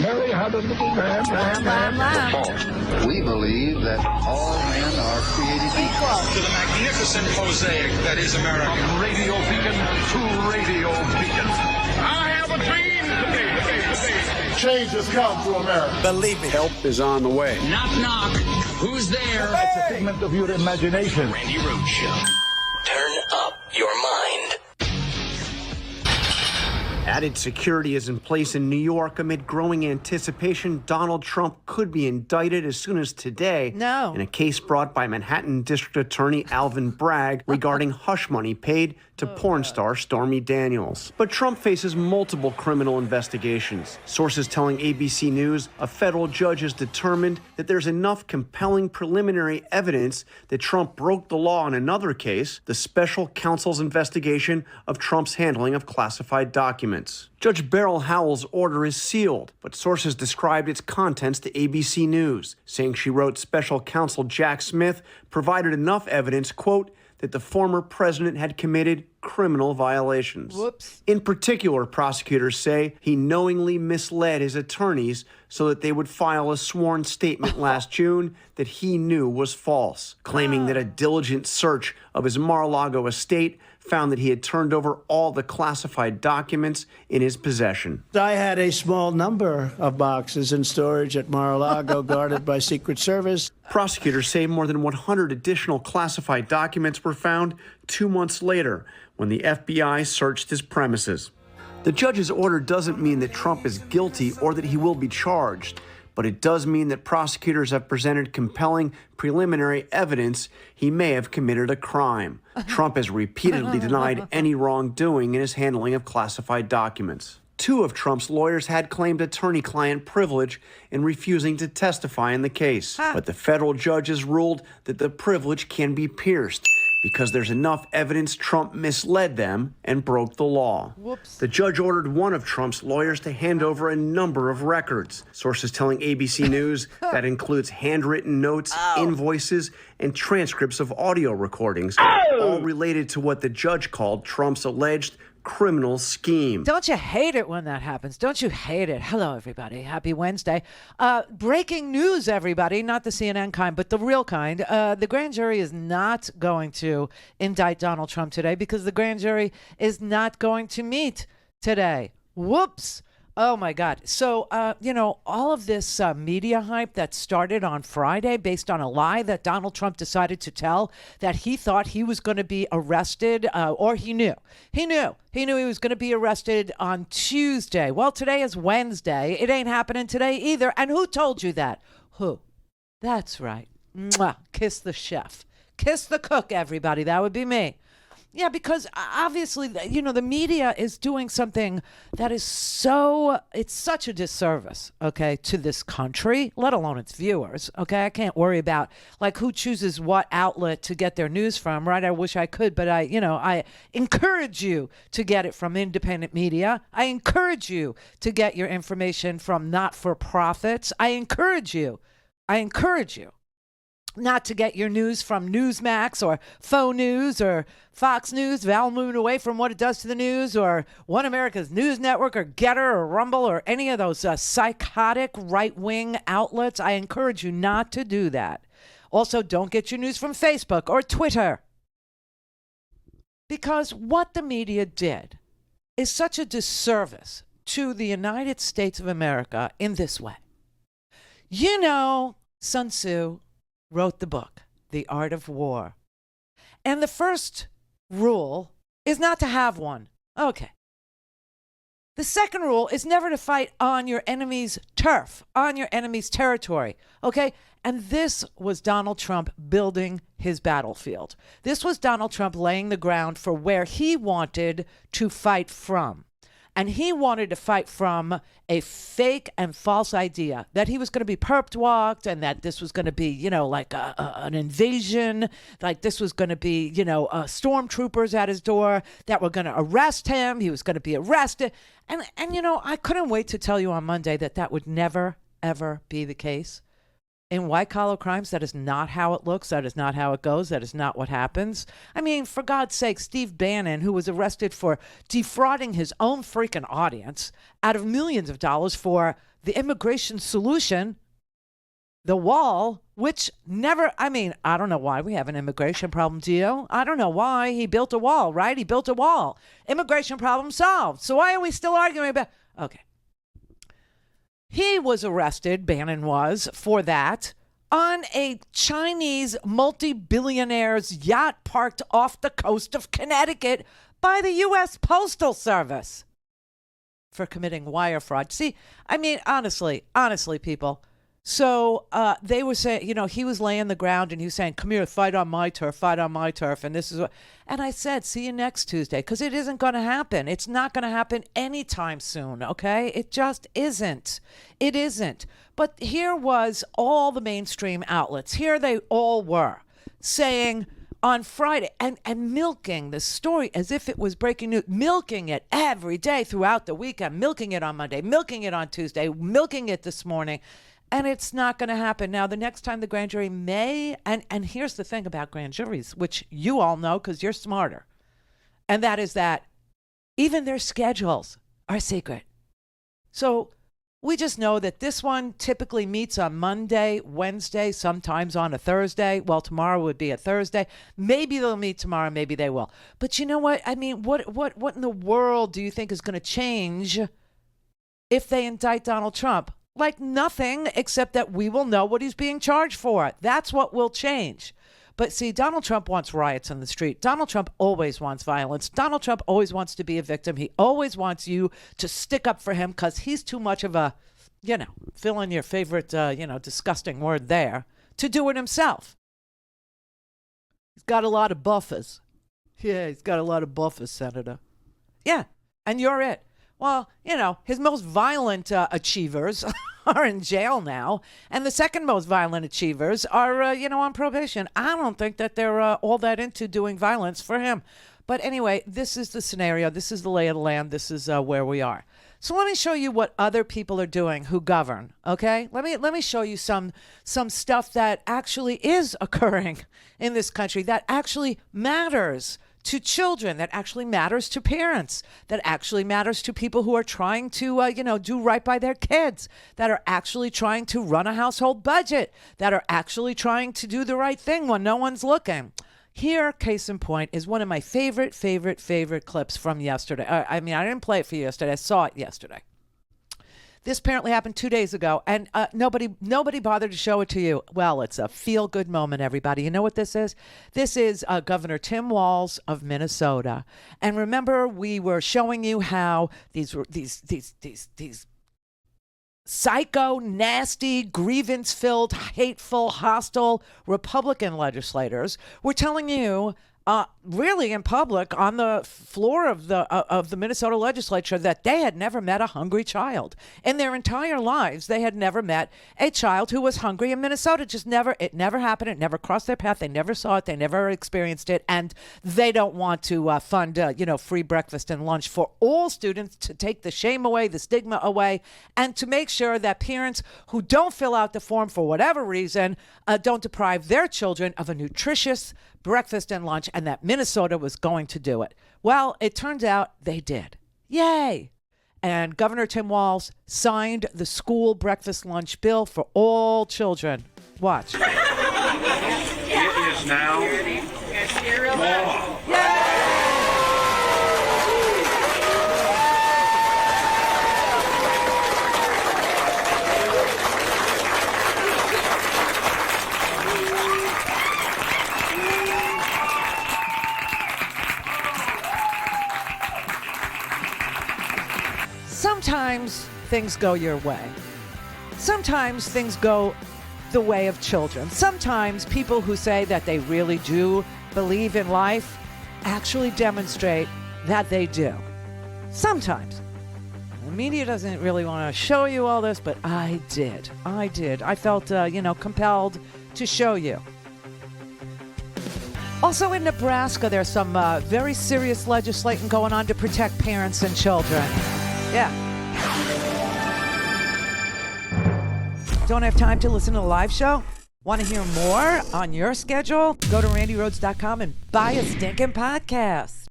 Mary had a little lamb. False. We believe that all men are created equal. To the magnificent mosaic that is America. From radio beacon to radio beacon. I have a dream. Change has come to America. Believe me. Help is on the way. Knock, knock. Who's there? It's a figment of your imagination. Randi Rhodes Show. Turn up your mind. Added security is in place in New York amid growing anticipation Donald Trump could be indicted as soon as today in a case brought by Manhattan District Attorney Alvin Bragg regarding hush money paid to porn star Stormy Daniels. But Trump faces multiple criminal investigations. Sources telling ABC News a federal judge has determined that there's enough compelling preliminary evidence that Trump broke the law in another case, the special counsel's investigation of Trump's handling of classified documents. Judge Beryl Howell's order is sealed, but sources described its contents to ABC News, saying she wrote special counsel Jack Smith provided enough evidence, quote, that the former president had committed criminal violations. Whoops. In particular, prosecutors say he knowingly misled his attorneys so that they would file a sworn statement last June that he knew was false, claiming that a diligent search of his Mar-a-Lago estate found that he had turned over all the classified documents in his possession. I had a small number of boxes in storage at Mar-a-Lago guarded by Secret Service. Prosecutors say more than 100 additional classified documents were found 2 months later when the FBI searched his premises. The judge's order doesn't mean that Trump is guilty or that he will be charged, but it does mean that prosecutors have presented compelling preliminary evidence he may have committed a crime. Trump has repeatedly denied any wrongdoing in his handling of classified documents. 2 of Trump's lawyers had claimed attorney-client privilege in refusing to testify in the case, but the federal judges ruled that the privilege can be pierced because there's enough evidence Trump misled them and broke the law. Whoops. The judge ordered one of Trump's lawyers to hand over a number of records. Sources telling ABC News that includes handwritten notes, invoices, and transcripts of audio recordings, all related to what the judge called Trump's alleged criminal scheme. Don't you hate it when that happens? Don't you hate it? Hello, everybody. Happy Wednesday. Breaking news, everybody. Not the CNN kind, but the real kind. The grand jury is not going to indict Donald Trump today because the grand jury is not going to meet today. Whoops. Oh, my God. So, all of this media hype that started on Friday based on a lie that Donald Trump decided to tell, that he thought he was going to be arrested, or he knew he was going to be arrested on Tuesday. Well, today is Wednesday. It ain't happening today either. And who told you that? Who? That's right. Mwah. Kiss the chef. Kiss the cook, everybody. That would be me. Yeah, because obviously, the media is doing something that is it's such a disservice, okay, to this country, let alone its viewers, okay? I can't worry about, who chooses what outlet to get their news from, right? I wish I could, but I encourage you to get it from independent media. I encourage you to get your information from not-for-profits. I encourage you not to get your news from Newsmax or Faux News or Fox News, Val Moon away from what it does to the news, or One America's News Network or Getter or Rumble or any of those psychotic right-wing outlets. I encourage you not to do that. Also, don't get your news from Facebook or Twitter. Because what the media did is such a disservice to the United States of America in this way. Sun Tzu wrote the book, The Art of War. And the first rule is not to have one. Okay. The second rule is never to fight on your enemy's turf, on your enemy's territory. Okay? And this was Donald Trump building his battlefield. This was Donald Trump laying the ground for where he wanted to fight from. And he wanted to fight from a fake and false idea that he was going to be perp walked and that this was going to be, an invasion, like this was going to be, stormtroopers at his door that were going to arrest him. He was going to be arrested. And I couldn't wait to tell you on Monday that would never, ever be the case. In white-collar crimes, that is not how it looks. That is not how it goes. That is not what happens. I mean, for God's sake, Steve Bannon, who was arrested for defrauding his own freaking audience out of millions of dollars for the immigration solution, the wall, which never, I don't know why we have an immigration problem, do you? I don't know why. He built a wall, right? He built a wall. Immigration problem solved. So why are we still arguing about, okay. He was arrested, Bannon was, for that on a Chinese multi-billionaire's yacht parked off the coast of Connecticut by the U.S. Postal Service for committing wire fraud. See, honestly, people. So they were saying, he was laying the ground and he was saying, come here, fight on my turf. And this is what, and I said, see you next Tuesday, because it isn't going to happen. It's not going to happen anytime soon. Okay. It just isn't. It isn't. But here was all the mainstream outlets. Here they all were saying on Friday and milking the story as if it was breaking news, milking it every day throughout the weekend, milking it on Monday, milking it on Tuesday, milking it this morning. And it's not going to happen. Now, the next time the grand jury may, and here's the thing about grand juries, which you all know because you're smarter, and that is that even their schedules are secret. So we just know that this one typically meets on Monday, Wednesday, sometimes on a Thursday. Well, tomorrow would be a Thursday. Maybe they'll meet tomorrow. Maybe they will. But you know what? What in the world do you think is going to change if they indict Donald Trump? Like nothing, except that we will know what he's being charged for. That's what will change. But see, Donald Trump wants riots in the street. Donald Trump always wants violence. Donald Trump always wants to be a victim. He always wants you to stick up for him because he's too much of a, fill in your favorite, disgusting word there, to do it himself. He's got a lot of buffers. Yeah, he's got a lot of buffers, Senator. Yeah, and you're it. Well, his most violent achievers are in jail now. And the second most violent achievers are, on probation. I don't think that they're all that into doing violence for him. But anyway, this is the scenario. This is the lay of the land. This is where we are. So let me show you what other people are doing who govern, okay? Let me show you some stuff that actually is occurring in this country that actually matters to children, that actually matters to parents, that actually matters to people who are trying to, do right by their kids, that are actually trying to run a household budget, that are actually trying to do the right thing when no one's looking. Here, case in point, is one of my favorite clips from yesterday. I didn't play it for you yesterday. I saw it yesterday. This apparently happened 2 days ago, and nobody bothered to show it to you. Well, it's a feel-good moment, everybody. You know what this is? This is Governor Tim Walz of Minnesota. And remember, we were showing you how these psycho, nasty, grievance-filled, hateful, hostile Republican legislators were telling you really in public on the floor of the Minnesota legislature that they had never met a hungry child. In their entire lives, they had never met a child who was hungry in Minnesota. It never happened. It never crossed their path. They never saw it. They never experienced it. And they don't want to fund, free breakfast and lunch for all students, to take the shame away, the stigma away, and to make sure that parents who don't fill out the form for whatever reason don't deprive their children of a nutritious breakfast and lunch, and that Minnesota was going to do it. Well, it turns out they did. Yay! And Governor Tim Walz signed the school breakfast lunch bill for all children. Watch. It is now law. Sometimes things go your way. Sometimes things go the way of children. Sometimes people who say that they really do believe in life actually demonstrate that they do. Sometimes. The media doesn't really want to show you all this, but I did. I felt, compelled to show you. Also in Nebraska, there's some very serious legislating going on to protect parents and children. Yeah. Don't have time to listen to the live show? Want to hear more on your schedule? Go to randyrhodes.com and buy a stinking podcast.